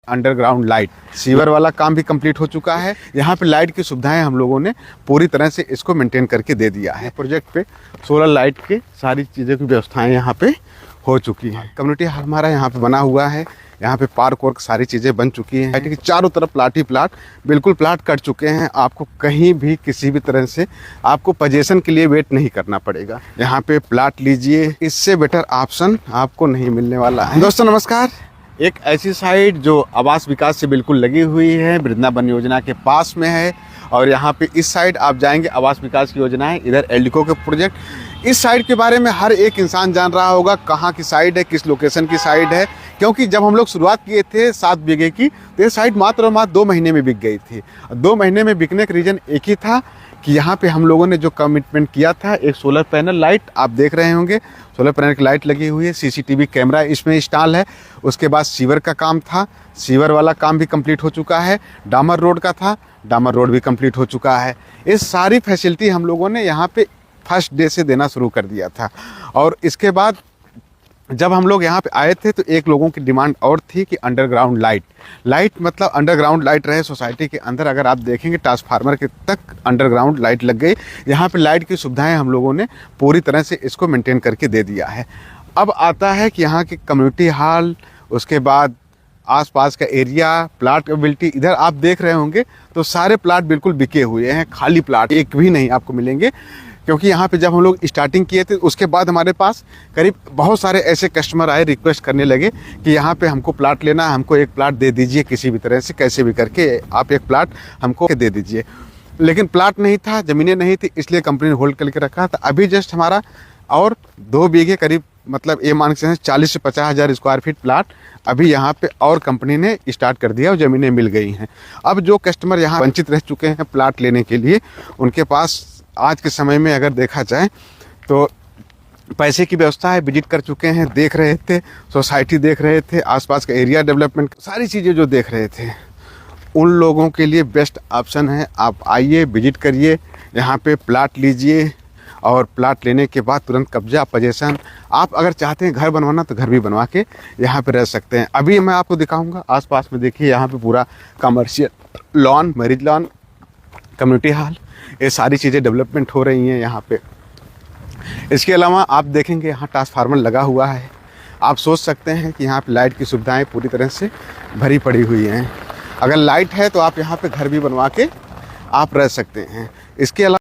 Underground light, sewer वाला काम भी कंप्लीट हो चुका है। यहाँ पे लाइट की सुविधाएं हम लोगों ने पूरी तरह से इसको मेंटेन करके दे दिया है। प्रोजेक्ट पे सोलर लाइट के सारी चीज़ों की व्यवस्थाएं यहाँ पे हो चुकी हैं। कम्युनिटी हॉल हमारा यहाँ पे बना हुआ है। यहाँ पे पार्क वर्क सारी चीज़ें बन चुकी हैं। लाइट के चारों तरफ प्लाट ही प्लाट, बिल्कुल प्लाट कट चुके हैं। आपको कहीं भी किसी भी तरह से आपको पोजीशन के लिए वेट नहीं करना पड़ेगा। यहाँ पे प्लाट लीजिए, इससे बेटर ऑप्शन आपको नहीं मिलने वाला है। दोस्तों नमस्कार। एक ऐसी साइट जो आवास विकास से बिल्कुल लगी हुई है, वृंदावन योजना के पास में है। और यहाँ पे इस साइड आप जाएंगे आवास विकास की योजना है, इधर एल्डिको के प्रोजेक्ट। इस साइड के बारे में हर एक इंसान जान रहा होगा कहाँ की साइड है, किस लोकेशन की साइड है। क्योंकि जब हम लोग शुरुआत किए थे 7 बीघे की, तो ये साइड मात्र और मात्र 2 महीने में बिक गई थी। 2 महीने में बिकने का रीज़न एक ही था कि यहाँ पे हम लोगों ने जो कमिटमेंट किया था, एक सोलर पैनल लाइट आप देख रहे होंगे, सोलर पैनल की लाइट लगी हुई है, सीसीटीवी कैमरा इसमें इंस्टॉल है। उसके बाद सीवर का काम था, सीवर वाला काम भी कंप्लीट हो चुका है। डामर रोड का था, डामर रोड भी कंप्लीट हो चुका है। ये सारी फैसिलिटी हम लोगों ने यहाँ पे फर्स्ट डे से देना शुरू कर दिया था। और इसके बाद जब हम लोग यहाँ पे आए थे तो एक लोगों की डिमांड और थी कि अंडरग्राउंड लाइट मतलब अंडरग्राउंड लाइट रहे सोसाइटी के अंदर। अगर आप देखेंगे ट्रांसफार्मर के तक अंडरग्राउंड लाइट लग गई। यहाँ पे लाइट की सुविधाएं हम लोगों ने पूरी तरह से इसको मेंटेन करके दे दिया है। अब आता है कि यहाँ के कम्युनिटी हॉल, उसके बाद आसपास का एरिया, प्लाट एबिलिटी। इधर आप देख रहे होंगे तो सारे प्लाट बिल्कुल बिके हुए हैं, खाली प्लाट एक भी नहीं आपको मिलेंगे। क्योंकि यहाँ पे जब हम लोग स्टार्टिंग किए थे उसके बाद हमारे पास करीब बहुत सारे ऐसे कस्टमर आए, रिक्वेस्ट करने लगे कि यहाँ पे हमको प्लाट लेना है, हमको एक प्लाट दे दीजिए, किसी भी तरह से कैसे भी करके आप एक प्लाट हमको दे दीजिए। लेकिन प्लाट नहीं था, ज़मीनें नहीं थी, इसलिए कंपनी ने होल्ड करके रखा था। अभी जस्ट हमारा और 2 बीघे करीब, मतलब ये मान के 40 से 50 हज़ार स्क्वायर फीट प्लाट अभी यहाँ पे और कंपनी ने स्टार्ट कर दिया और ज़मीनें मिल गई हैं। अब जो कस्टमर यहाँ वंचित रह चुके हैं प्लाट लेने के लिए, उनके पास आज के समय में अगर देखा जाए तो पैसे की व्यवस्था है। विजिट कर चुके हैं, देख रहे थे, सोसाइटी देख रहे थे, आसपास का एरिया डेवलपमेंट, सारी चीज़ें जो देख रहे थे, उन लोगों के लिए बेस्ट ऑप्शन है। आप आइए, विजिट करिए, यहाँ पे प्लाट लीजिए और प्लाट लेने के बाद तुरंत कब्जा, पोजेसन। आप अगर चाहते हैं घर बनवाना तो घर भी बनवा के यहाँ पे रह सकते हैं। अभी मैं आपको दिखाऊंगा आसपास में, देखिए यहाँ पे पूरा commercial lawn, marriage lawn, community hall, ये सारी चीज़ें डेवलपमेंट हो रही हैं यहाँ पे। इसके अलावा आप देखेंगे यहाँ ट्रांसफार्मर लगा हुआ है। आप सोच सकते हैं कि यहाँ पे लाइट की सुविधाएं पूरी तरह से भरी पड़ी हुई हैं। अगर लाइट है तो आप यहाँ पे घर भी बनवा के आप रह सकते हैं। इसके अलावा